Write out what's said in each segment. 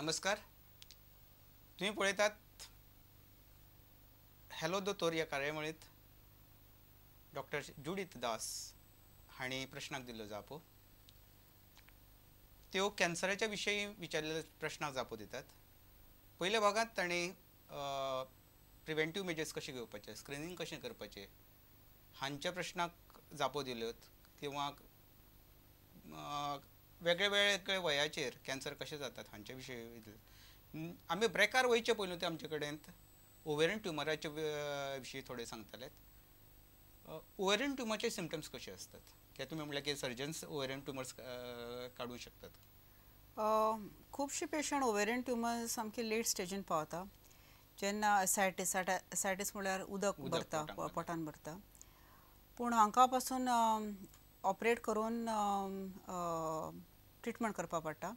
नमस्कार. तुम्ही पळयतात हॅलो दोतोर ह्या कार्यावळींत डॉक्टर जुडीथ दास हांणी प्रश्नाक दिल्लो जापो. त्यो कॅन्सराच्या विशयी विचारलेल्या प्रश्नाक जापो दितात. पयल्या भागांत तांणी प्रिव्हेंटीव मेजर्स कशे घेवपाचे, स्क्रिनींग कशें करपाचें हांच्या प्रश्नाक जापो दिल्योत किंवा वेगळे वेगळे वयाचेर कॅन्सर कशें जातात हांचे विशयी आमी ब्रेकार वयचे पयलू ते आमचे कडेन ओवेरियन ट्युमराचे विशीं थोडे सांगतले. ओवेरियन ट्युमरचे सिम्पटम्स कशे असतात कित्याक तुमी म्हणलें की सर्जन्स ओवेरियन ट्युमर्स काडूं शकतात. खुबशे पेशंट ओवेरियन ट्युमर सामके लेट स्टेजीन पावता जेन्ना एसायटीस म्हळ्यार उदक भरता पोटान भरता. पूण हांकां पासून ऑपरेट करून ट्रिटमेंट करपा पडटा.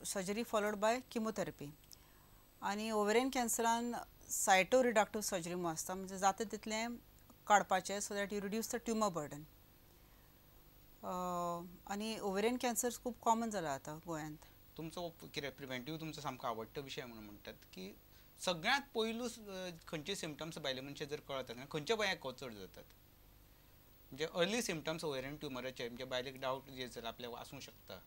Surgery followed by chemotherapy. आनी ओवेरियन कॅन्सरान सायटो रिडक्टिव सर्जरी म्हणून आसता, म्हणजे जाता तितलें काडपाचें so that you reduce the tumour burden. आनी ओवेरियन कॅन्सर खूब कॉमन जाला आतां गोंयांत. तुमचो कितें प्रिव्हेंटीव तुमचो सामको आवडटो विशय म्हणून म्हणटात की सगळ्यांत पयलू खंयचे सिम्पटम्स बायले मनशाक जर कळतात खंयच्या वयाक चड जातात, म्हणजे अर्ली सिम्पटम्स ओवेरियन ट्युमराचे म्हणजे बायलेक डावट जे जर आपल्याक आसूंक शकता.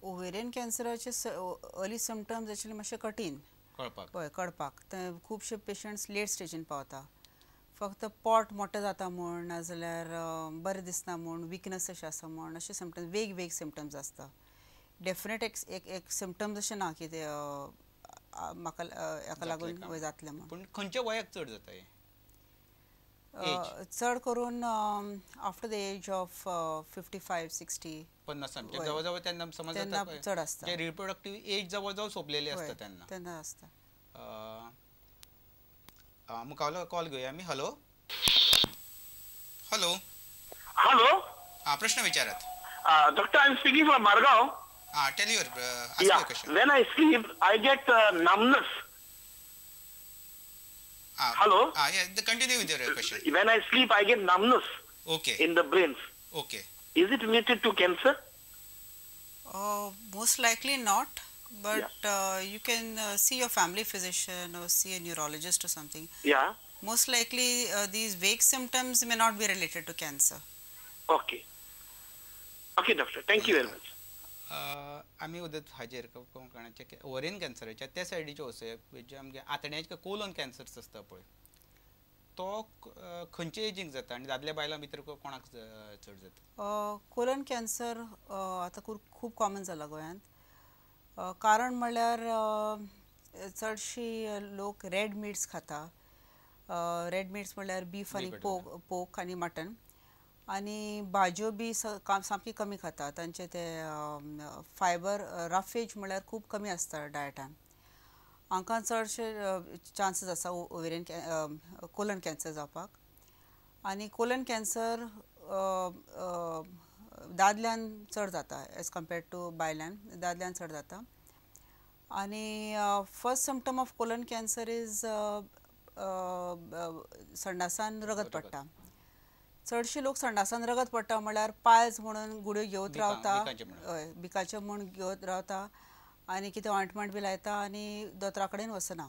ओवेरियन कॅन्सराचे अर्ली सिम्पटम्स एक्चुअली मातशें कठीण कळपाक. ते खुबशे पेशंट्स लेट स्टेजीन पावता. फक्त पोट मोठें जाता म्हूण नाजाल्यार बरें दिसना म्हूण विकनस अशें आसा म्हूण अशे सिम्पटम्स वेग सिम्पटम्स आसता. डेफिनेट एक सिम्पटम्स अशें ना की ते म्हाका हाका लागून वय जातलें म्हूण. पूण खंयच्या वयाक चड जाता हें? चड करून आफ्टर द एज ऑफ 55-60. 50 जवळ जवळ तेन्ना समज चड आसता. रिप्रोडक्टीव एज जवळ जवळ सोंपलेली आसता तेन्ना आसता. मुखावलो कॉल घेवया आमी. Hello hello hello. प्रश्न विचारात. Doctor, I'm speaking from Margao. Tell your Yeah. your question. When I sleep, I get numbness. Hello? Yeah, continue with your question. When I sleep, I get numbness Okay. in the brains. Okay. Is it related to cancer? Most likely not, but you can see your family physician or see a neurologist or something. Yeah. Most likely these vague symptoms may not be related to cancer. Okay. Okay, doctor. Thank you very much. आमी उदत हाजेर कोणाचे ovarian कॅन्सराच्या त्या सायडीचे वचूया जे आमगे आंतड्याचे colon cancers आसता पळय तो खंयचे एजीक जाता आनी दादल्या बायलां भितर कोणाक चड जाता? कोलन कॅन्सर आतां खूब कॉमन जाला गोंयांत. कारण म्हणल्यार चडशी लोक रेड मीट्स खाता. रेड मीट्स म्हणल्यार बीफ आनी पोक आनी मटन. आनी भाजयो बी सामकी कमी खाता. तांचे ते फायबर रफेज म्हणल्यार खूब कमी आसता डायटान. हांकां चडशे चान्सीस आसा ओवेरियन कोलन कॅन्सर जावपाक. आनी कोलन कॅन्सर दादल्यान चड जाता एज कम्पेर्ड टू बायल्यान. दादल्यान चड जाता. आनी first symptom of colon cancer is संडासान रगत पडटा. चडशे लोक संडासान रगत पडटा म्हळ्यार पायल्स म्हणून गुळ्यो घेवत रावता. हय, बिकाचे म्हूण घेवत रावता आनी कितें ऑयंटमेंट बी लायता आनी दोतोरा कडेन वचना.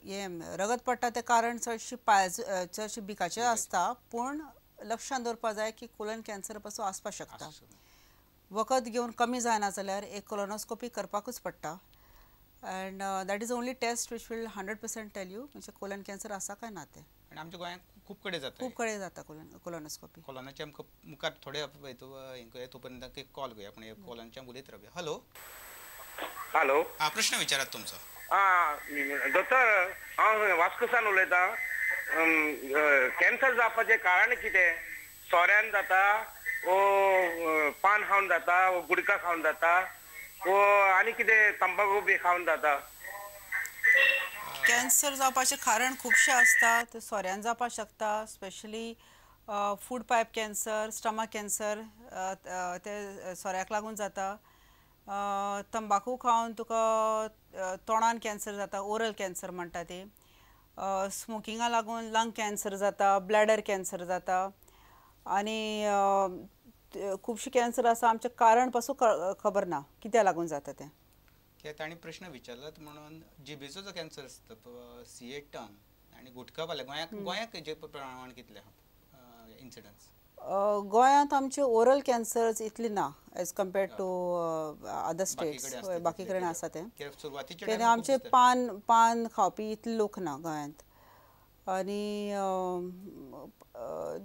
हें रगत पडटा तें कारण चडशी पायल्स चडशी बिकाचे आसता. पूण लक्षांत दवरपा जाय की कोलन कॅन्सर पासून आसपाक शकता. वखद घेवन कमी जायना जाल्यार एक कोलोनोस्कोपी करपाकूच पडटा. and that is the only test which will 100% tell you म्हणजे कोलन कॅन्सर आसा काय ना ते. आनी आमच्या गोंयांत खूब कडेन जाता. खूब कडेन जाता कोलोनोस्कोपी. कोलनाचे आमकां मुखार थोडे हें तोपर्यंत एक कॉल घेवया पूण कोलनाच्या उलयत रावया. Hello hello. प्रश्न विचारात तुमचो. दोतोर, हांव वास्कोसान उलयतां. कॅन्सर जावपाचें कारण कितें? सोऱ्यान जाता वो पान खावन जाता वो गुडका खावन जाता वो आनी कितें तंबाखू बी खावन जाता? कॅन्सर जावपाचें कारण खुबशें आसता. ते सोऱ्यान जावपाक शकता. Specially food pipe cancer, stomach cancer ते सोऱ्याक लागून जाता. तंबाखू खावन तुका तोंडान कॅन्सर जाता, ओरल कॅन्सर म्हणटा ती. स्मोकिंगा लागून लंग कॅन्सर जाता, ब्लॅडर कॅन्सर जाता. आनी खुबशे कॅन्सर आसा आमचें कारण पासून खबर ना कित्याक लागून जाता तें. कित्याक ताणी प्रश्न विचारलात म्हणून जिबेचो जो कॅन्सर आसता CA टंग आनी गुटखा पाले गोंयाक हेजे प्रमाण कितलें आहा इन्सिडन्स? गोंयांत आमचे ओरल कॅन्सर्स इतली ना as compared to other states. बाकी कडेन आसा तें कित्याक आमचे पान खावपी इतले लोक ना गोंयांत. आनी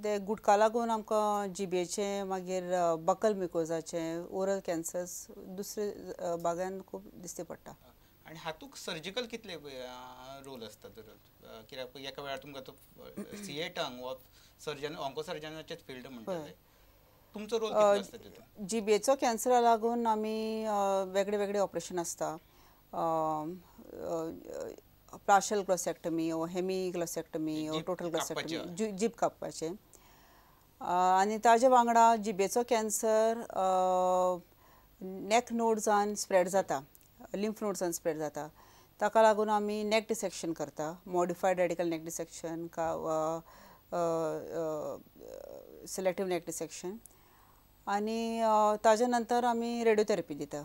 ते गुटखा लागून आमकां जिबेचें मागीर बकल म्युकोजाचें ओरल कॅन्सर्स दुसरे भागान खूब दिश्टी पडटा. आनी हातूंत सर्जिकल कितले रोल आसता तर कित्याक एका वेळार तुमकां तो CA टंग वो सर्जन ऑन्कोसर्जनाचेच फील्ड म्हणटा तुमचो रोल कितलो आसता तितून? जिबेचो कॅन्सरा लागून आमी वेगळे वेगळे ऑपरेशन आसता. पार्शल ग्लोसेक्टमी ओ हेमी ग्लोसेक्टमी ओ टोटल ग्लोसेक्टमी जीब कापपाचें. आनी ताजे वांगडा जिबेचो कॅन्सर नॅक नोड्सान स्प्रेड जाता, लिम्फ नोड्सान स्प्रेड जाता. ताका लागून आमी नॅक डिसेक्शन करता, modified radical neck dissection selective neck dissection. आनी ताजे नंतर आमी रेडियोथेरपी दिता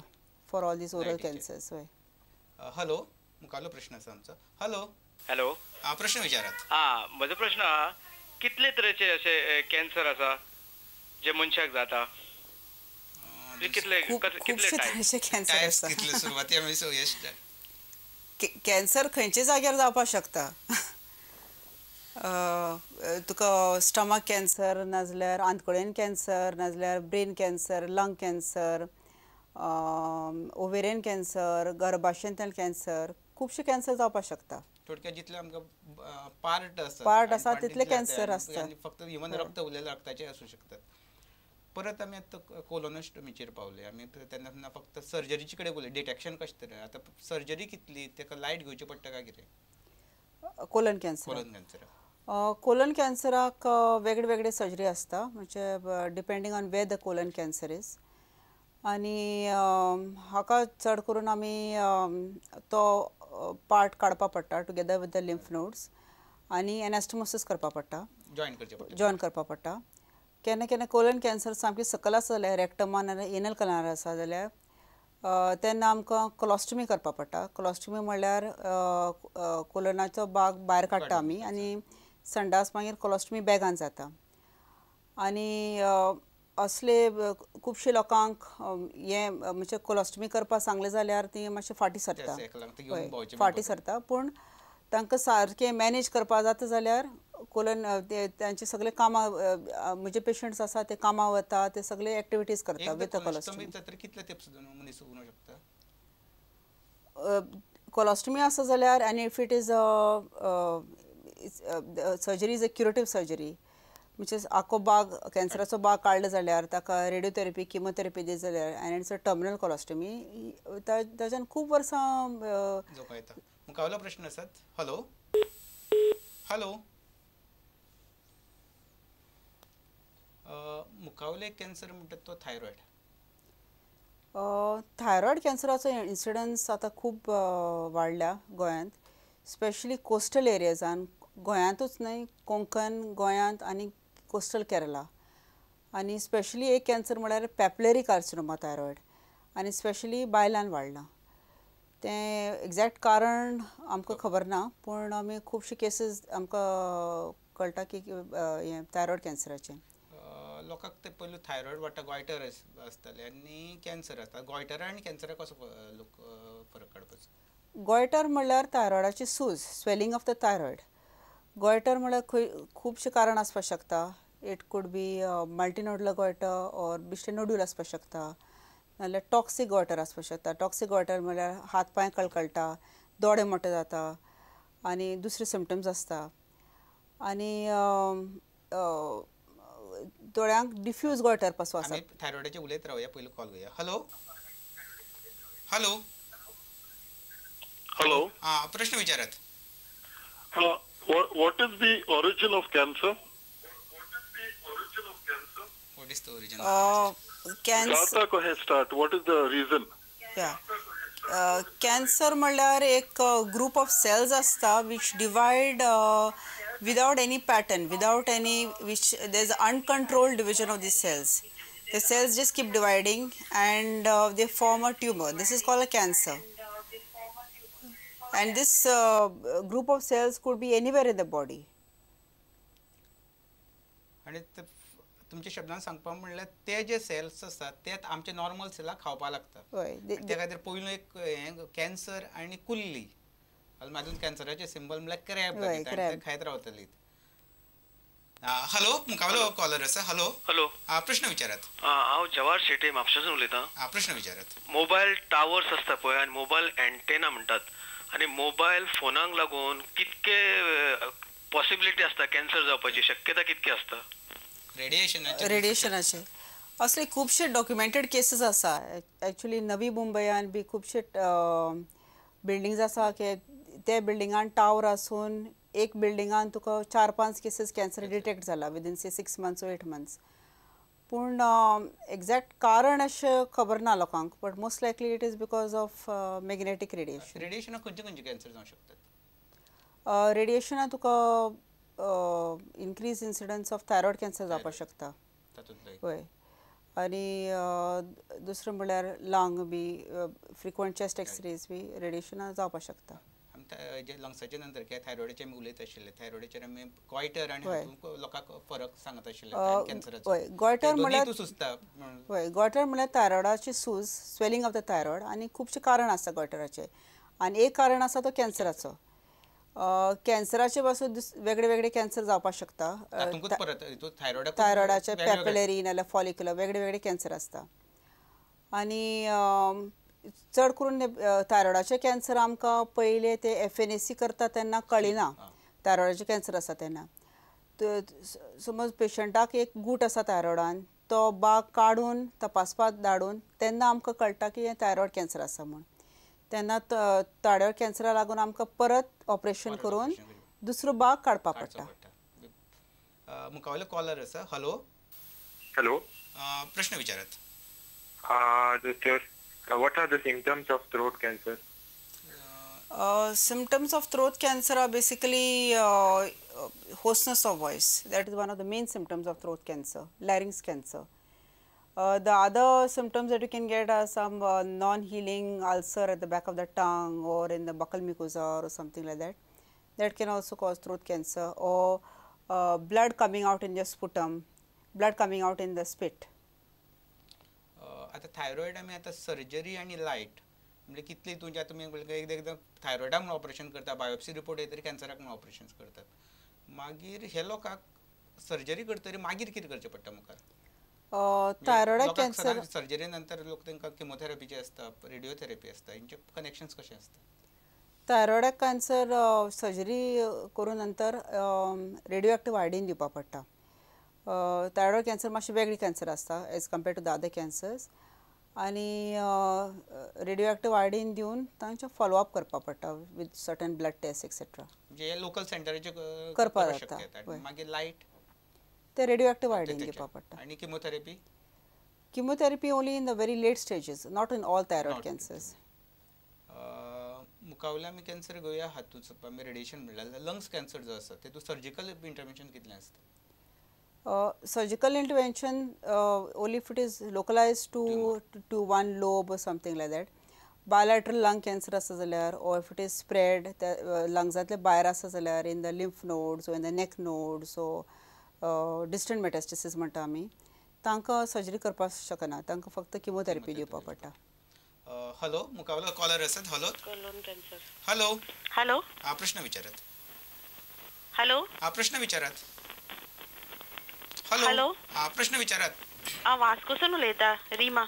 for all these oral cancers. हय. हॅलो, मुखावलो प्रश्न आसा आमचो. हॅलो. हॅलो. प्रश्न विचारात. म्हजो प्रश्न आहा कितले तरेचे अशे कॅन्सर आसा जे मनशाक जाता? खुबशे तरेचे कॅन्सर आसता. सुरवाती आमी सगळें कॅन्सर खंयच्या जाग्यार जावपाक शकता. तुका स्टमक कॅन्सर नाजाल्यार आंतकडेन कॅन्सर नाजाल्यार brain cancer, lung cancer, ovarian cancer, गर्भाशयांतल्यान कॅन्सर, खुबशे कॅन्सर जावपाक शकता. थोडक्यात जितले आमकां पार्ट आसा तितले कॅन्सर आसता. फक्त इवन रक्त उरलेले रक्ताचे आसूं शकतात. परत आमी आतां कोलोनोस्टमीचेर पावले. आमी तेन्ना फक्त सर्जरीचे कडेन उलयले. डिटेक्शन कशें तरेन आतां सर्जरी कितली तेका लायट घेवची पडटा काय कितें? कोलन कोलन कॅन्सराक वेगळे वेगळे सर्जरी आसता, म्हणजे depending on where the colon cancer is. आनी हाका चड करून आमी तो पार्ट काडपा पडटा together with the lymph nodes आनी एनास्टोमोसिस करपा पडटा, जॉयन करपा पडटा. केन्ना केन्ना कोलन कॅन्सर सामकी सकल आसा जाल्यार रेक्टमान नाजाल्यार एनल कनाल आसा जाल्यार तेन्ना आमकां कोलोस्टमी करपा पडटा. कोलोस्टमी म्हणल्यार कोलनाचो भाग भायर काडटा आमी आनी संडास मागीर कोलोस्टमी बॅगान जाता. आनी असले खुबशे लोकांक हे म्हणजे कोलोस्टमी करपाक सांगलें जाल्यार ती मातशें फाटीं सरता. पूण तांकां सारकें मॅनेज करपा जाता जाल्यार कोलन तांचे सगळे कामां म्हणजे पेशंट्स आसा ते कामां वता, ते सगळे एक्टिविटीज करता विथ कोलोस्टमी. कोलोस्टमी आसा जाल्यार आनी if it is surgery is a curative surgery, म्हणजे आखो भाग कॅन्सराचो भाग काडलो जाल्यार ताका रेडियोथेरपी किमोथेरपी दिली जाल्यार आनी इट्स अ टर्मिनल कोलोस्टमी ताच्यान खूब वर्सां मुखावलो प्रश्न आसात. हॅलो. हॅलो. मुखावले कॅन्सर म्हणटा तो थायरॉयड. थायरॉयड कॅन्सराचो इन्सिडन्स आतां खूब वाडल्या गोंयांत, स्पेशली कोस्टल एरियाजान. गोंयांतूच न्हय, कोंकण गोंयांत आनी कोस्टल केरला. आनी स्पेशली एक कॅन्सर म्हळ्यार पॅप्युलरी कार्सिनोमा थायरॉयड आनी स्पेशली बायलांत वाडलां. तें एक्झॅक्ट कारण आमकां खबर ना, पूण आमी खुबशे केसीस आमकां कळटा की हें थायरॉयड कॅन्सराचें. लोकांक ते पयलीं थायरॉयड वाडटा, गॉयटर आसताले आनी कॅन्सर आसता. गॉयटरा आनी कॅन्सराक कसो लोक फरक काडपाचो? गॉयटर म्हणल्यार थायरॉयडाची सूज, swelling of the thyroid. Goitre म्हणल्यार खुबशे कारण आसपाक शकता. It could be multinodular goitre or बिश्टें नोड्यूल आसपाक शकता, नाजाल्यार टॉक्सीक गॉयटर आसपाक शकता. टॉक्सीक गॉयटर म्हणल्यार हात पांय कळकळटा, दोळे मोटे जाता आनी दुसरे सिम्पटम्स आसता. आनी दोळ्यांक डिफ्यूज गॉयटर पासून आसा. थायरॉयडाचे उलयत रावया, पयलो कॉल घेया. हॅलो. हॅलो. हॅलो. प्रश्न विचारात. What is the origin of cancer? What is the origin of cancer? What is the reason? Cancer म्हणल्यार एक ग्रूप ऑफ सेल्स आसता which divide without any pattern, without any which there is uncontrolled division of these cells. The cells just keep dividing and they form a tumor. This is called a cancer. And this group of cells could be anywhere in the body. आणि तुमच्या शब्दान सांगपाक म्हणल्यार ते जे cells असतात ते आमचे normal सेलाक खावपा लागतात. त्या खातीर पयलू एक कॅन्सर आनी कुल्ली मागीर कॅन्सराचे सिंबल म्हणल्यार क्रॅब खायत रावतली. हॅलो, मुखावेलो कॉलर आसा. हॅलो हॅलो, प्रश्न विचारात. हांव जवाहर शेटे म्हापशासून उलयतां. प्रश्न विचारात. मोबायल टावर्स आसता पळय आनी मोबायल एंटेना म्हणटात, आनी मोबायल फोनाक लागून कितके पॉसिबिलिटी आसता कॅन्सर जावपाची शक्यता कितकी आसता? रेडिएशनाचे असले खुबशे डॉक्युमेंटेड केसीस आसा. एक्चुअली नवी मुंबयान बी खुबशे बिल्डिंग्स आसा की त्या बिल्डिंगान टावर आसून एक बिल्डिंगान तुका 4-5 केसीस कॅन्सर डिटेक्ट जाला विदीन 6 months or 8 months. पूण एक्झॅक्ट कारण अशें खबर ना लोकांक, but most likely it is because of magnetic radiation. रेडिएशनाक खंयचे खंयचे कॅन्सर जावंक शकतात? रेडिएशनान तुका increase incidence of thyroid cancer जावपाक शकता. हय. आनी दुसरें म्हणल्यार lung be frequent chest X-rays be रेडिएशनान जावपाक शकता. जे लंग्साचे नंतर थायरॉयडाचे आमी उलयत आशिल्ले, थायरॉयडाचेर आमी गॉयटर आनी लोकांक फरक सांगत आशिल्ले कॅन्सराचो. हय, गॉयटर म्हणल्यार सुचता. हय, गॉयटर म्हणल्यार थायरॉयडाची सूज, स्वेलिंग ऑफ द थायरॉयड, आनी खुबशे कारण आसता गॉयटराचे. आनी एक कारण आसा तो कॅन्सराचो. कॅन्सराचे पासून वेगळे वेगळे कॅन्सर जावपाक शकता. थायरॉयडाचे पॅपिलरी नाल्यार फॉलिक्युलर वेगळे वेगळे कॅन्सर आसता. आनी चड करून थायरॉयडाचे कॅन्सर आमकां पयले ते FNAC करता तेन्ना कळिना थायरॉयडाचे कॅन्सर आसा तेन्ना. समज पेशंटाक एक गूट आसा थायरॉयडान, तो बाग काडून तपासपाक धाडून तेन्ना आमकां कळटा की हें थायरॉयड कॅन्सर आसा म्हूण. तेन्ना थायरॉयड कॅन्सरा लागून आमकां परत ऑपरेशन करून दुसरो बाग काडपाक पडटा. मुखावेलो कॉलर आसा. हॅलो हॅलो, प्रश्न विचारात. What are the symptoms of throat cancer? Symptoms of throat cancer are basically hoarseness of voice. That is one of the main symptoms of throat cancer, larynx cancer. The other symptoms that you can get are some non-healing ulcer at the back of the tongue or in the buccal mucosa or something like that. That can also cause throat cancer, or blood coming out in your sputum, blood coming out in the spit. आता thyroid आमी आतां surgery आनी light म्हणजे कितली तुमचे आतां तुमी एकदां थायरॉयडाक म्हणून ऑपरेशन करता, बायोप्सी रिपोर्ट येतरी कॅन्सराक म्हणून ऑपरेशन करतात. मागीर हे लोकांक सर्जरी करतरी मागीर कितें करचें पडटा मुखार? थायरॉयड कॅन्सर सर्जरी नंतर लोक तांकां किमोथेरपीचे आसता, रेडिओथेरपी आसता, हेंचे कनेक्शन्स कशें आसता? थायरॉयड कॅन्सर सर्जरी करून नंतर रेडिओ एक्टीव आयोडीन दिवपाक पडटा. थायरॉयड कॅन्सर मातशी वेगळी कॅन्सर आसता as compared to the other cancers. आनी रेडिओ एक्टीव आयोडीन दिवन तांचे फॉलोअप करपाक पडटा with certain blood test etcetera. म्हणजे लोकल सेंटराचे करपाक जाता. मागीर लायट ते रेडिओ एक्टीव आयोडीन दिवपाक पडटा. आनी chemotherapy? Chemotherapy only in the very late stages, not in all thyroid cancers. मुखावेलो आमी कॅन्सर घेवया हातूंत आमी रेडिएशन म्हणल्यार लंग्स कॅन्सर जो आसा तेतूंत सर्जिकल इंटरवेंशन कितलें आसता? Surgical intervention only if it is localized to one lobe or something like that. Bilateral lung cancer asa jalyar, or if it is spread lungsatle भायर asa jalyar in the lymph nodes or in the neck nodes, so distant metastasis म्हणटा आमी, तांकां surgery करपाक शकना, तांकां फक्त chemotherapy दिवपाक पडटा. हॅलो, मुखावेलो कॉलर आसात. Hello colon cancer. Hello hello, प्रश्न विचारात. हॅलो, प्रश्न विचारात. हॅलो, प्रश्न विचारात. हांव वास्कोसून उलयतां, रिमा.